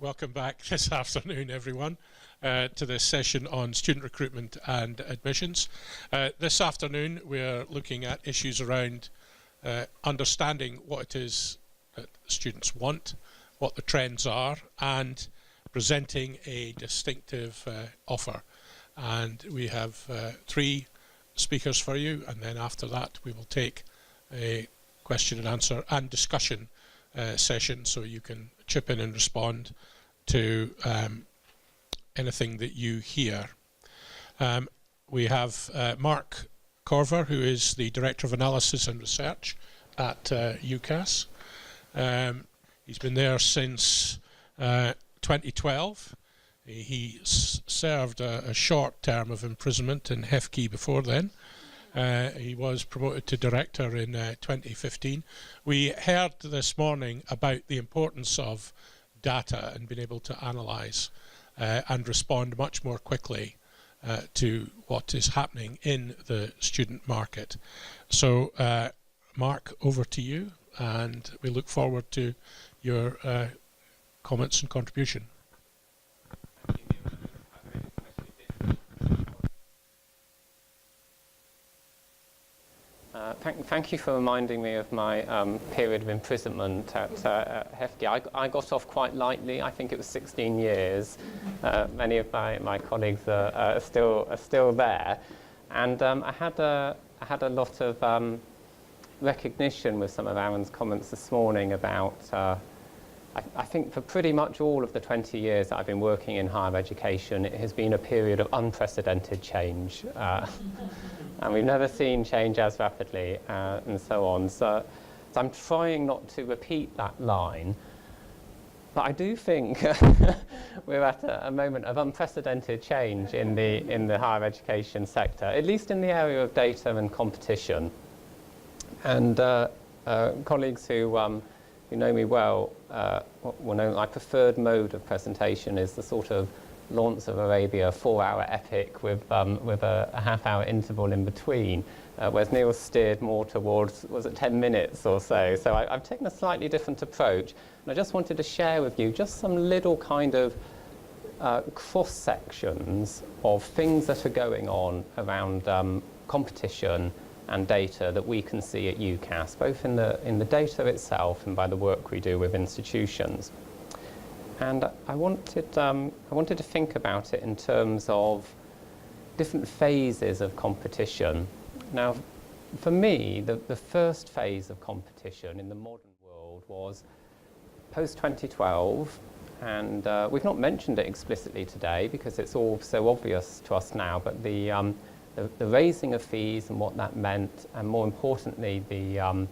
welcome back this afternoon, everyone, to this session on student recruitment and admissions. This afternoon, we're looking at issues around understanding what it is that students want, what the trends are, and presenting a distinctive offer. And we have three speakers for you, and then after that, we will take a question and answer and discussion session, so you can chip in and respond to anything that you hear. We have Mark Corver, who is the Director of Analysis and Research at UCAS. He's been there since 2012. He served a short term of imprisonment in Hefkey before then. He was promoted to director in 2015. We heard this morning about the importance of data and being able to analyse and respond much more quickly to what is happening in the student market. So, Mark, over to you, and we look forward to your comments and contribution. Thank you for reminding me of my period of imprisonment at Hefkey. I got off quite lightly. I think it was 16 years. Many of my colleagues are still there, and I had a lot of recognition with some of Aaron's comments this morning about. I think for pretty much all of the 20 years that I've been working in higher education, it has been a period of unprecedented change. And we've never seen change as rapidly, and so on. So I'm trying not to repeat that line. But I do think we're at a moment of unprecedented change in the higher education sector, at least in the area of data and competition. And colleagues who know me well will know my preferred mode of presentation is the sort of Lawrence of Arabia 4-hour epic with a half-hour interval in between, whereas Neil steered more towards, was it 10 minutes or so? So I've taken a slightly different approach, and I just wanted to share with you just some little kind of cross-sections of things that are going on around competition and data that we can see at UCAS, both in the data itself and by the work we do with institutions. And I wanted to think about it in terms of different phases of competition. Now, for me, the first phase of competition in the modern world was post-2012, and we've not mentioned it explicitly today because it's all so obvious to us now, but the raising of fees and what that meant, and more importantly, the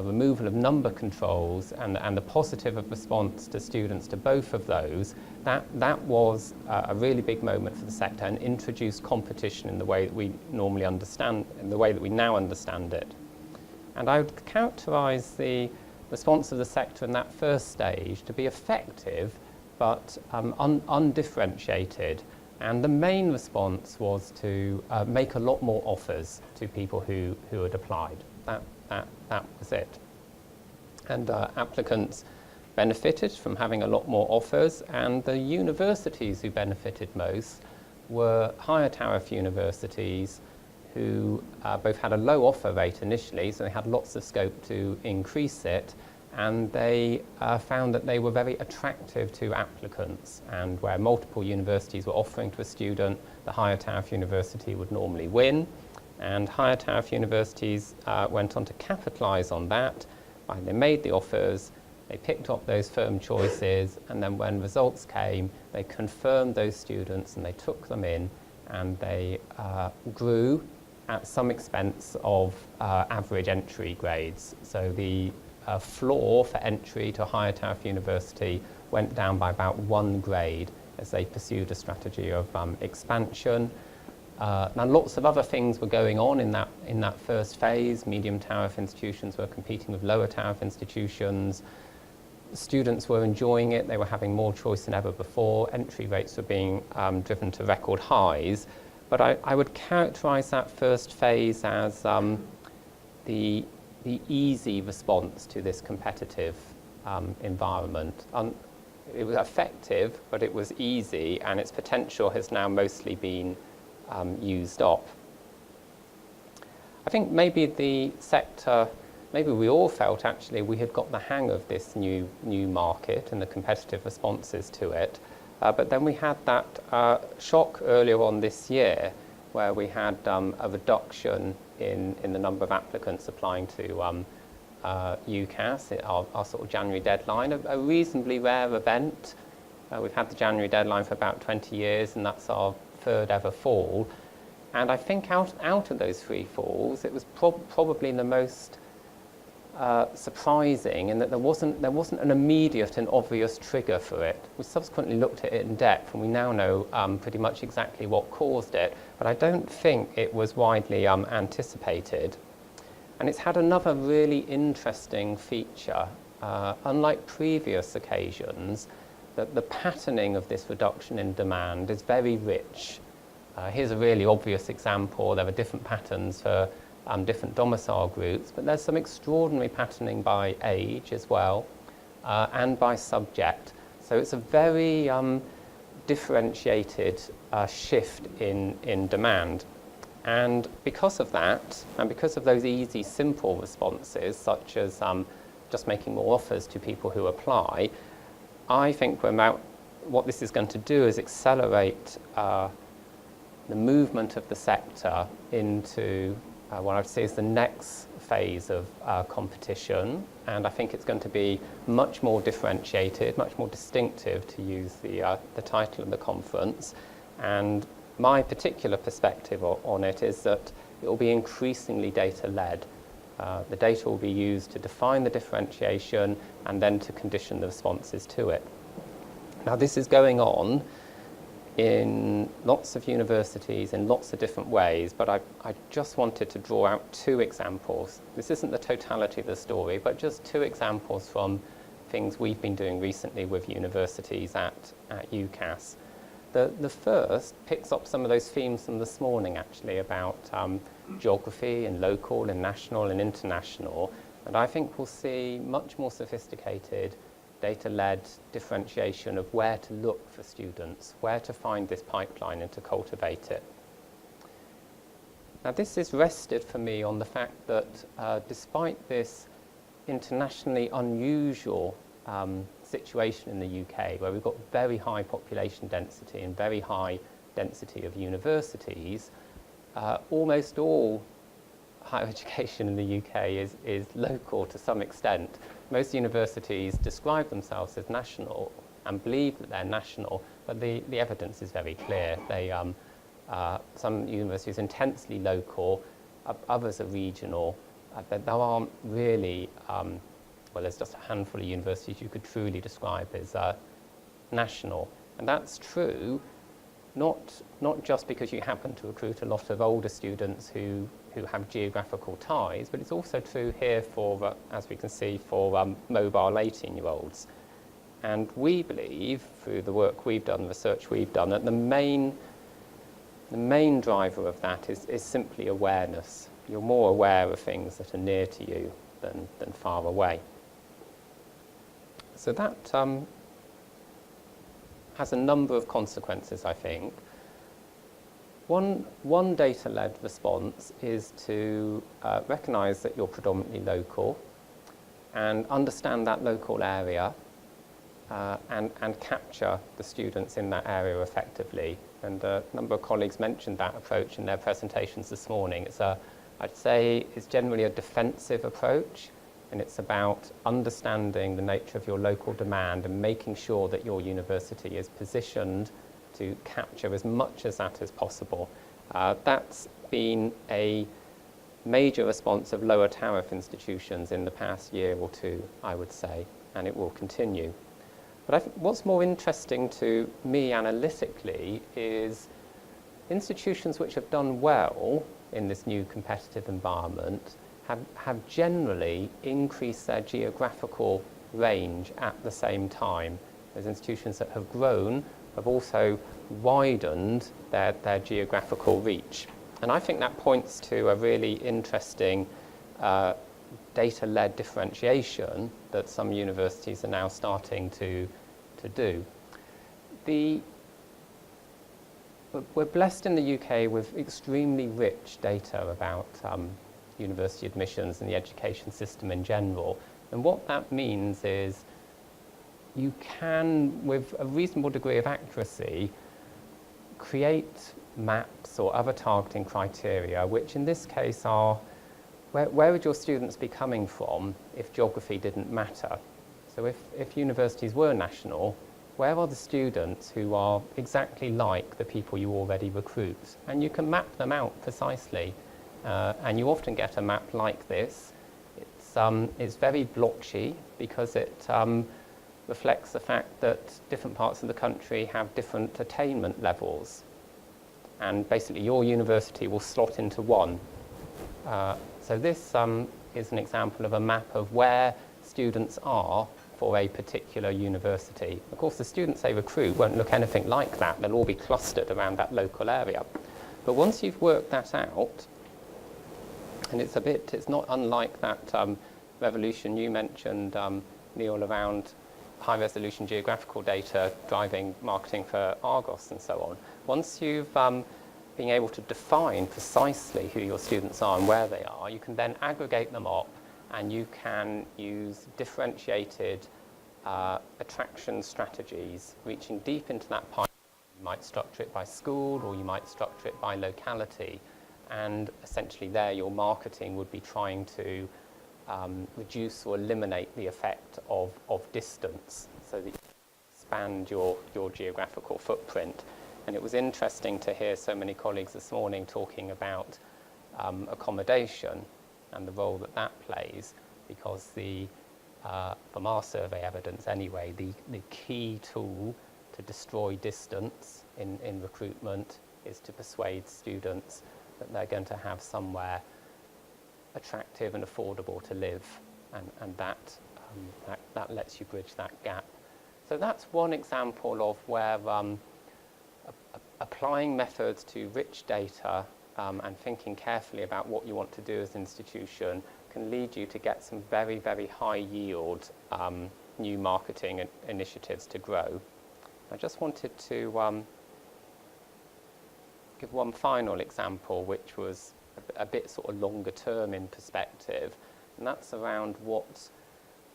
removal of number controls and the positive response to students to both of those, that was a really big moment for the sector and introduced competition in the way that we normally understand, in the way that we now understand it. And I would characterise the response of the sector in that first stage to be effective but undifferentiated. And the main response was to make a lot more offers to people who had applied. That was it. And applicants benefited from having a lot more offers, and the universities who benefited most were higher tariff universities who both had a low offer rate initially, so they had lots of scope to increase it, and they found that they were very attractive to applicants, and where multiple universities were offering to a student, the higher tariff university would normally win. And higher tariff universities went on to capitalise on that. They made the offers, they picked up those firm choices, and then when results came, they confirmed those students and they took them in, and they grew at some expense of average entry grades. So the floor for entry to a higher tariff university went down by about 1 grade as they pursued a strategy of expansion. Now, lots of other things were going on in that first phase. Medium tariff institutions were competing with lower tariff institutions. Students were enjoying it. They were having more choice than ever before. Entry rates were being driven to record highs. But I would characterise that first phase as the easy response to this competitive environment. it was effective, but it was easy, and its potential has now mostly been used up. I think maybe the sector, maybe we all felt actually we had got the hang of this new market and the competitive responses to it. But then we had that shock earlier on this year where we had a reduction in the number of applicants applying to UCAS, our sort of January deadline, a reasonably rare event. We've had the January deadline for about 20 years, and that's our third ever fall. And I think out of those 3 falls, it was probably the most surprising in that there wasn't an immediate and obvious trigger for it. We subsequently looked at it in depth, and we now know pretty much exactly what caused it, but I don't think it was widely anticipated. And it's had another really interesting feature. Unlike previous occasions, that the patterning of this reduction in demand is very rich. Here's a really obvious example. There are different patterns for different domicile groups, but there's some extraordinary patterning by age as well, and by subject. So it's a very differentiated shift in demand. And because of that, and because of those easy, simple responses, such as just making more offers to people who apply, I think what this is going to do is accelerate the movement of the sector into what I would say is the next phase of competition. And I think it's going to be much more differentiated, much more distinctive, to use the title of the conference. And my particular perspective on it is that it will be increasingly data-led. The data will be used to define the differentiation and then to condition the responses to it. Now, this is going on in lots of universities in lots of different ways, but I just wanted to draw out 2 examples. This isn't the totality of the story, but just 2 examples from things we've been doing recently with universities at UCAS. The first picks up some of those themes from this morning, actually, about geography and local and national and international. And I think we'll see much more sophisticated data-led differentiation of where to look for students, where to find this pipeline and to cultivate it. Now, this is rested for me on the fact that despite this internationally unusual situation in the UK, where we've got very high population density and very high density of universities, almost all higher education in the UK is local to some extent. Most universities describe themselves as national and believe that they're national, but the evidence is very clear. Some universities are intensely local, others are regional. There aren't really, well, there's just a handful of universities you could truly describe as national. And that's true, not just because you happen to recruit a lot of older students who have geographical ties, but it's also true here for, as we can see, for mobile 18-year-olds. And we believe, through the work we've done, the research we've done, that the main driver of that is simply awareness. You're more aware of things that are near to you than far away. So that has a number of consequences, I think. One data-led response is to recognise that you're predominantly local and understand that local area and capture the students in that area effectively. And a number of colleagues mentioned that approach in their presentations this morning. I'd say it's generally a defensive approach, and it's about understanding the nature of your local demand and making sure that your university is positioned to capture as much as that as possible. That's been a major response of lower tariff institutions in the past year or 2, I would say, and it will continue. But I think what's more interesting to me analytically is institutions which have done well in this new competitive environment have generally increased their geographical range at the same time. Those institutions that have grown have also widened their geographical reach. And I think that points to a really interesting data-led differentiation that some universities are now starting to to do. We're blessed in the UK with extremely rich data about university admissions and the education system in general. And what that means is you can, with a reasonable degree of accuracy, create maps or other targeting criteria, which in this case are, where would your students be coming from if geography didn't matter? So if universities were national, where are the students who are exactly like the people you already recruit? And you can map them out precisely. And you often get a map like this. It's very blotchy because it reflects the fact that different parts of the country have different attainment levels. And basically your university will slot into one. So this is an example of a map of where students are for a particular university. Of course, the students they recruit won't look anything like that. They'll all be clustered around that local area. But once you've worked that out, and it's not unlike that revolution you mentioned, Neil, around high-resolution geographical data driving marketing for Argos and so on. Once you've been able to define precisely who your students are and where they are, you can then aggregate them up, and you can use differentiated attraction strategies, reaching deep into that pipeline. You might structure it by school, or you might structure it by locality, and essentially there your marketing would be trying to reduce or eliminate the effect of distance, so that you expand your geographical footprint. And it was interesting to hear so many colleagues this morning talking about accommodation and the role that plays, because from our survey evidence anyway, the key tool to destroy distance in recruitment is to persuade students that they're going to have somewhere attractive and affordable to live, and that lets you bridge that gap. So that's one example of where applying methods to rich data and thinking carefully about what you want to do as an institution can lead you to get some very, very high yield new marketing initiatives to grow. I just wanted to give one final example, which was a bit sort of longer term in perspective, and that's around what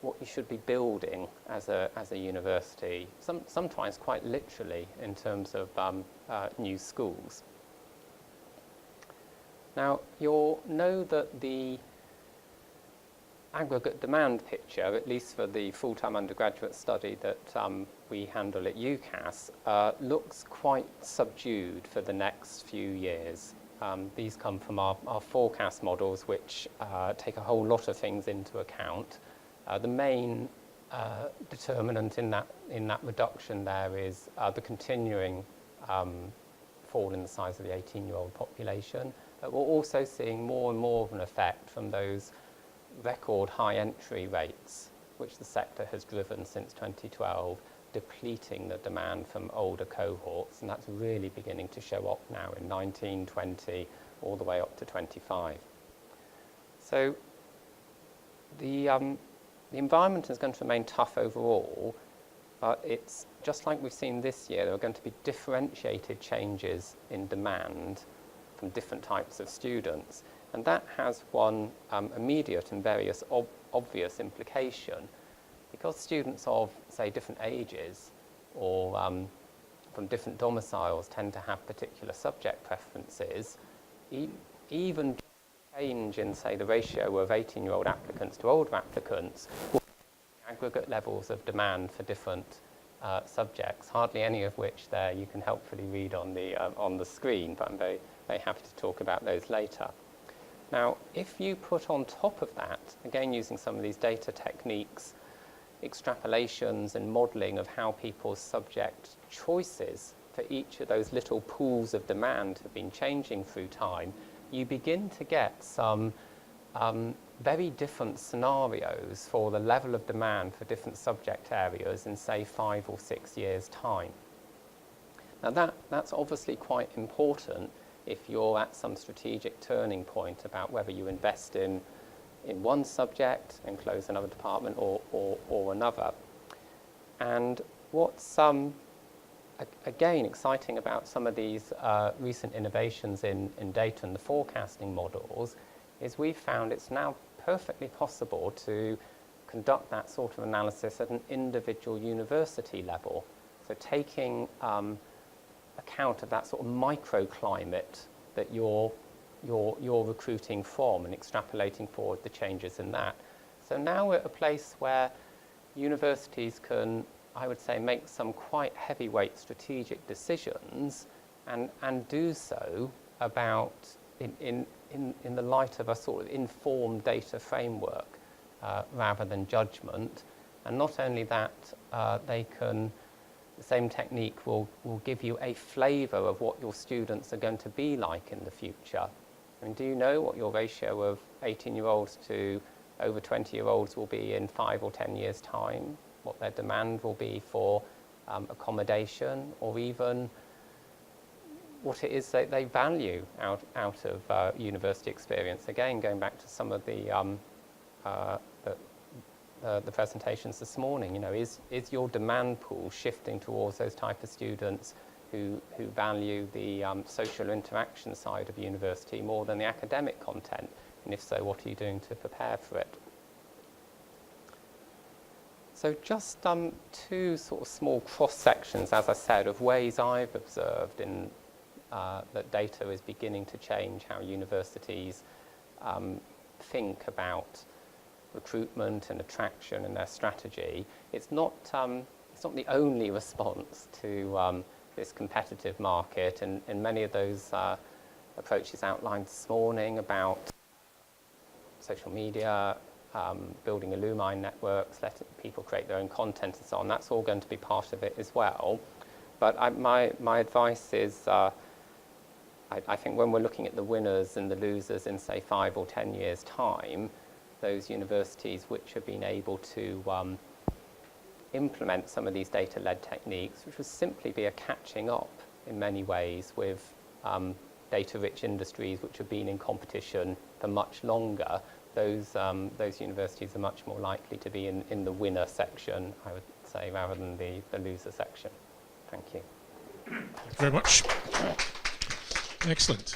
you should be building as a university, sometimes quite literally in terms of new schools. Now, you'll know that the aggregate demand picture, at least for the full-time undergraduate study that we handle at UCAS, looks quite subdued for the next few years. These come from our forecast models, which take a whole lot of things into account. The main determinant in that reduction there is the continuing fall in the size of the 18-year-old population. But we're also seeing more and more of an effect from those record high entry rates, which the sector has driven since 2012, depleting the demand from older cohorts, and that's really beginning to show up now in 19, 20, all the way up to 25. So the environment is going to remain tough overall, but it's just like we've seen this year, there are going to be differentiated changes in demand from different types of students, and that has one immediate and various obvious implication. Because students of, say, different ages or from different domiciles tend to have particular subject preferences, even change in, say, the ratio of 18-year-old applicants to older applicants will aggregate levels of demand for different subjects, hardly any of which there you can helpfully read on the screen, but I'm very, very happy to talk about those later. Now, if you put on top of that, again using some of these data techniques, extrapolations and modelling of how people's subject choices for each of those little pools of demand have been changing through time, you begin to get some very different scenarios for the level of demand for different subject areas in, say, 5 or 6 years' time. Now that's obviously quite important if you're at some strategic turning point about whether you invest in one subject and close another department or another. And What's again exciting about some of these recent innovations in data and the forecasting models is we've found it's now perfectly possible to conduct that sort of analysis at an individual university level. So taking account of that sort of microclimate that you're recruiting from and extrapolating forward the changes in that. So now we're at a place where universities can, I would say, make some quite heavyweight strategic decisions and do so about in the light of a sort of informed data framework rather than judgment. And not only that, the same technique will give you a flavour of what your students are going to be like in the future. I mean, do you know what your ratio of 18-year-olds to over 20-year-olds will be in 5 or 10 years' time? What their demand will be for accommodation, or even what it is that they value out of university experience? Again, going back to some of the presentations this morning, you know, is your demand pool shifting towards those type of students who value the social interaction side of university more than the academic content? And if so, what are you doing to prepare for it? So just two sort of small cross-sections, as I said, of ways I've observed in that data is beginning to change how universities think about recruitment and attraction and their strategy. It's not the only response to this competitive market, and many of those approaches outlined this morning about social media, building alumni networks, letting people create their own content and so on. That's all going to be part of it as well. But my advice is, I think when we're looking at the winners and the losers in, say, 5 or 10 years' time, those universities which have been able to implement some of these data-led techniques, which would simply be a catching up in many ways with data-rich industries which have been in competition for much longer, those universities are much more likely to be in the winner section, I would say, rather than the loser section. Thank you. Thank you very much. Excellent.